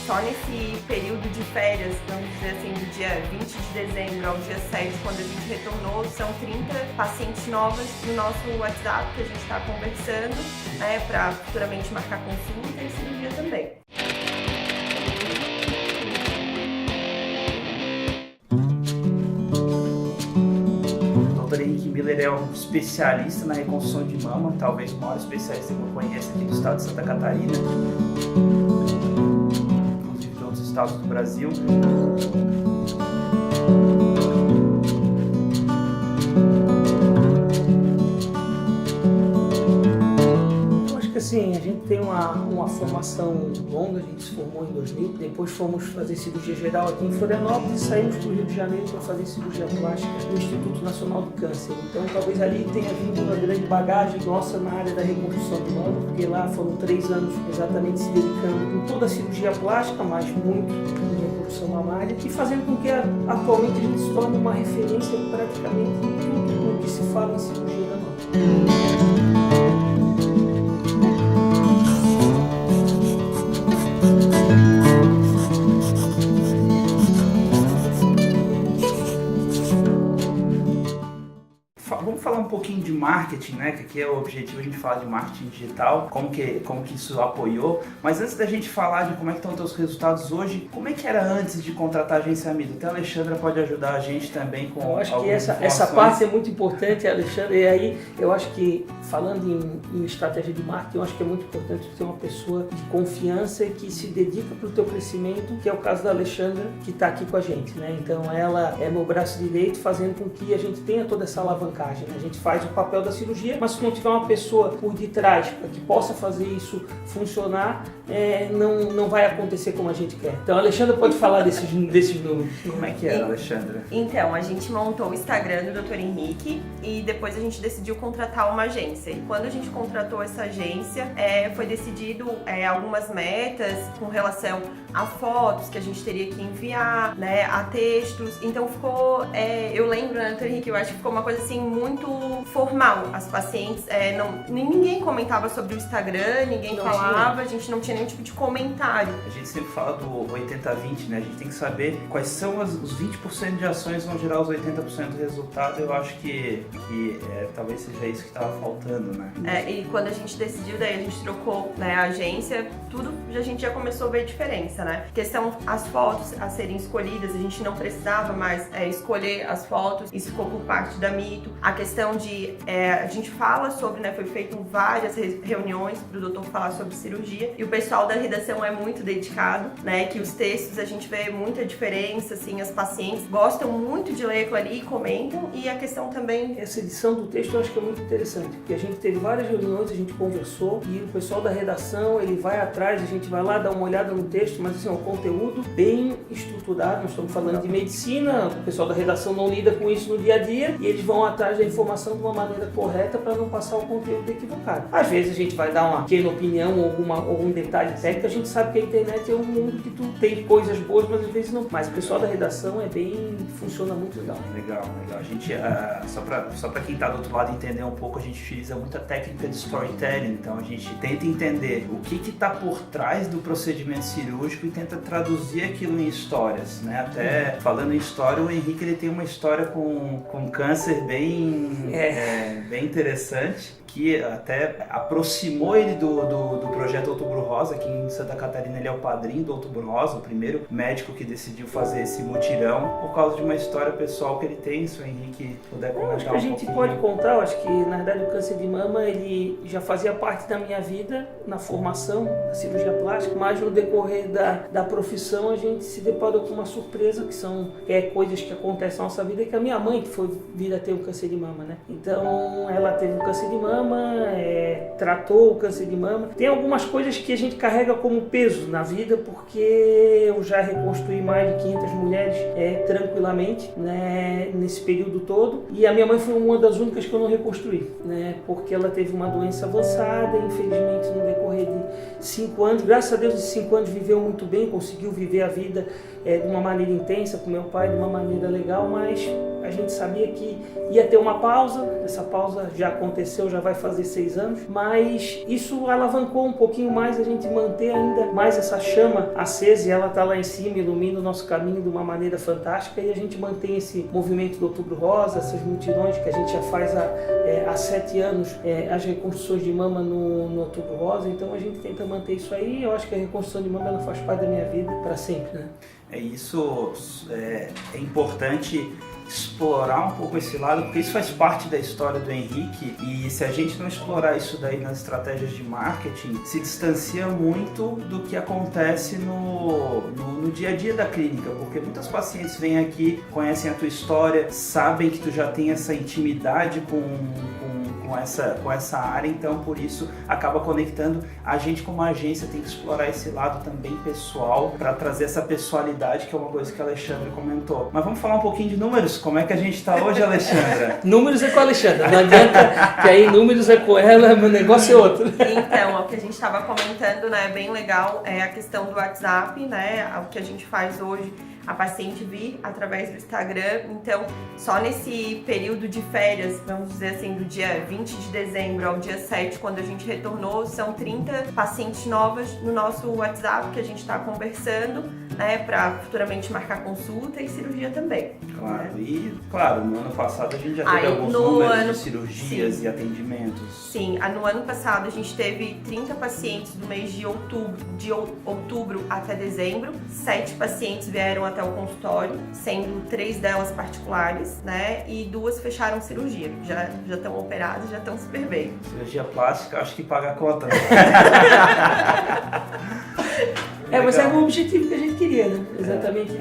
só nesse período de férias, vamos dizer assim, do dia 20 de dezembro ao dia 7, quando a gente retornou, são 30 pacientes novas no nosso WhatsApp que a gente está conversando, né, para futuramente marcar consulta e cirurgia também. O Dr. Henrique Miller é um especialista na reconstrução de mama, talvez o maior especialista que eu conheço aqui do estado de Santa Catarina, inclusive de outros estados do Brasil. Assim, a gente tem uma formação longa, a gente se formou em 2000, depois fomos fazer cirurgia geral aqui em Florianópolis e saímos para o Rio de Janeiro para fazer cirurgia plástica no Instituto Nacional do Câncer. Então talvez ali tenha vindo uma grande bagagem nossa na área da reconstrução de mama, porque lá foram 3 anos exatamente se dedicando em toda a cirurgia plástica, mas muito em reconstrução mamária, e fazendo com que atualmente a gente se torne uma referência praticamente em tudo o que se fala em cirurgia da mama. Vamos falar um pouquinho de marketing, né? Que aqui é o objetivo, a gente falar de marketing digital, como que isso apoiou. Mas antes da gente falar de como é que estão os teus resultados hoje, como é que era antes de contratar a agência Amido? Até a Alexandra pode ajudar a gente também com eu acho que essa parte é muito importante, Alexandre. E aí eu acho que, falando em estratégia de marketing, eu acho que é muito importante ter uma pessoa de confiança e que se dedica para o teu crescimento, que é o caso da Alexandra, que está aqui com a gente, né? Então ela é meu braço direito, fazendo com que a gente tenha toda essa alavancagem. A gente faz o papel da cirurgia, mas se não tiver uma pessoa por detrás para que possa fazer isso funcionar, não vai acontecer como a gente quer. Então a Alexandra pode falar desses números. Como é que era, Alexandra? Então, a gente montou o Instagram do Dr. Henrique e depois a gente decidiu contratar uma agência. E quando a gente contratou essa agência, foi decidido algumas metas com relação a fotos que a gente teria que enviar, né, a textos. Então ficou, eu lembro, né, Dr. Henrique, eu acho que ficou uma coisa assim muito formal. As pacientes, ninguém comentava sobre o Instagram, ninguém falava, a gente não tinha nenhum tipo de comentário. A gente sempre fala do 80-20, né? A gente tem que saber quais são os 20% de ações vão gerar os 80% do resultado. Eu acho que talvez seja isso que estava faltando, né? E quando a gente decidiu, daí a gente trocou, né, a agência, tudo a gente já começou a ver diferença, né? Questão, as fotos a serem escolhidas, a gente não precisava mais escolher as fotos, isso ficou por parte da Mito. A questão de, a gente fala sobre, né, foi feito várias reuniões para o doutor falar sobre cirurgia e o pessoal da redação é muito dedicado, né, que os textos a gente vê muita diferença, assim, as pacientes gostam muito de ler aquilo ali e comentam, e a questão também... Essa edição do texto eu acho que é muito interessante, porque a gente teve várias reuniões, a gente conversou e o pessoal da redação, ele vai atrás, a gente vai lá dar uma olhada no texto, mas assim, é um conteúdo bem estruturado, nós estamos falando de medicina, o pessoal da redação não lida com isso no dia a dia e eles vão atrás da informação de uma maneira correta para não passar o conteúdo equivocado. Às vezes a gente vai dar uma pequena opinião ou algum detalhe técnico, a gente sabe que a internet é um mundo que tu tem coisas boas, mas às vezes não. Mas o pessoal da redação funciona muito legal. Legal. A gente, só para quem está do outro lado entender um pouco, a gente utiliza muita técnica de storytelling, então a gente tenta entender o que está por trás do procedimento cirúrgico e tenta traduzir aquilo em histórias, né? Até falando em história, o Henrique ele tem uma história com câncer bem interessante, que até aproximou ele do projeto Outubro Rosa. Aqui em Santa Catarina ele é o padrinho do Outubro Rosa, o primeiro médico que decidiu fazer esse mutirão por causa de uma história pessoal que ele tem. Se o Henrique puder comentar acho que a gente pode contar, eu acho que na verdade o câncer de mama ele já fazia parte da minha vida na formação da cirurgia plástica, mas no decorrer da profissão a gente se deparou com uma surpresa, que são coisas que acontecem na nossa vida, que a minha mãe que foi vir a ter um câncer de mama, né? Então ela teve um câncer de mama, tratou o câncer de mama. Tem algumas coisas que a gente carrega como peso na vida, porque eu já reconstruí mais de 500 mulheres tranquilamente, né, nesse período todo, e a minha mãe foi uma das únicas que eu não reconstruí, né, porque ela teve uma doença avançada, infelizmente no decorrer de 5 anos, graças a Deus, de 5 anos viveu muito bem, conseguiu viver a vida de uma maneira intensa com meu pai, de uma maneira legal, mas A gente sabia que ia ter uma pausa, essa pausa já aconteceu, já vai fazer 6 anos, mas isso alavancou um pouquinho mais a gente manter ainda mais essa chama acesa, e ela está lá em cima, ilumina o nosso caminho de uma maneira fantástica, e a gente mantém esse movimento do Outubro Rosa, essas multidões que a gente já faz há 7 anos, as reconstruções de mama no Outubro Rosa, então a gente tenta manter isso aí. Eu acho que a reconstrução de mama ela faz parte da minha vida para sempre, né? É importante explorar um pouco esse lado, porque isso faz parte da história do Henrique, e se a gente não explorar isso daí nas estratégias de marketing, se distancia muito do que acontece no dia a dia da clínica, porque muitas pacientes vêm aqui, conhecem a tua história, sabem que tu já tem essa intimidade com essa área, então por isso acaba conectando. A gente como agência tem que explorar esse lado também pessoal para trazer essa pessoalidade, que é uma coisa que a Alexandra comentou. Mas vamos falar um pouquinho de números? Como é que a gente está hoje, Alexandra? Números é com a Alexandra, não adianta que aí números é com ela, meu negócio é outro. Então, o que a gente estava comentando, né, bem legal, é a questão do WhatsApp, né, o que a gente faz hoje, a paciente vir através do Instagram. Então, só nesse período de férias, vamos dizer assim, do dia 20 de dezembro ao dia 7, quando a gente retornou, são 30 pacientes novas no nosso WhatsApp que a gente está conversando, né, para futuramente marcar consulta e cirurgia também. Claro, né? E claro, no ano passado a gente já teve alguns números de cirurgias e atendimentos. Sim, no ano passado a gente teve 30 pacientes do mês de outubro até dezembro, 7 pacientes vieram até o consultório, sendo 3 delas particulares, né, e 2 fecharam cirurgia, já estão operadas, já estão super bem. Cirurgia plástica, acho que paga a conta, né? Mas é o objetivo que a gente queria, né? Exatamente.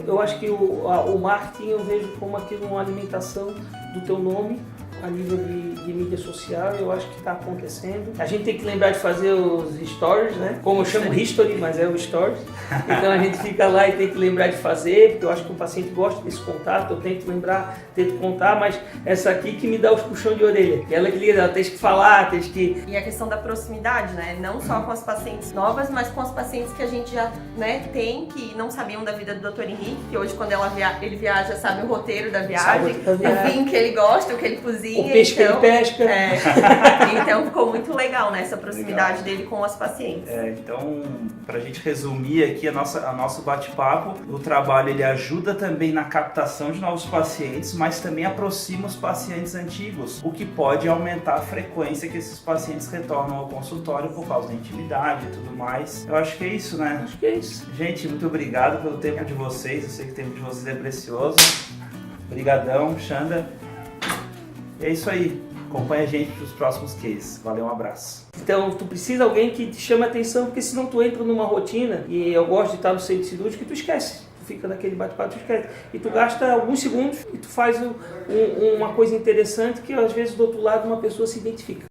Eu acho que o marketing eu vejo como aquilo, uma alimentação do teu nome a nível de mídia social. Eu acho que está acontecendo. A gente tem que lembrar de fazer os stories, né? Como eu chamo history, mas é o stories. Então a gente fica lá e tem que lembrar de fazer, porque eu acho que o paciente gosta desse contato. Eu tento contar, mas essa aqui que me dá os puxões de orelha. Ela que liga, ela tem que falar, tem que... E a questão da proximidade, né? Não só com as pacientes novas, mas com as pacientes que a gente já, né, tem, que não sabiam da vida do Dr. Henrique, que hoje quando ele viaja, sabe o roteiro da viagem, o vinho que ele gosta, o que ele cozinha. O peixe então, que ele pesca. Então ficou muito legal, né, essa proximidade dele com as pacientes. Então, pra gente resumir aqui a nosso bate-papo, o trabalho ele ajuda também na captação de novos pacientes, mas também aproxima os pacientes antigos, o que pode aumentar a frequência que esses pacientes retornam ao consultório por causa da intimidade e tudo mais. Eu acho que é isso, né? Acho que é isso. Gente, muito obrigado pelo tempo de vocês, eu sei que o tempo de vocês é precioso. Obrigadão, Xanda. É isso aí. Acompanha a gente para os próximos cases. Valeu, um abraço. Então, tu precisa de alguém que te chame a atenção, porque senão tu entra numa rotina, e eu gosto de estar no centro cirúrgico, e tu esquece. Tu fica naquele bate-papo, tu esquece. E tu gasta alguns segundos e tu faz uma coisa interessante que às vezes do outro lado uma pessoa se identifica.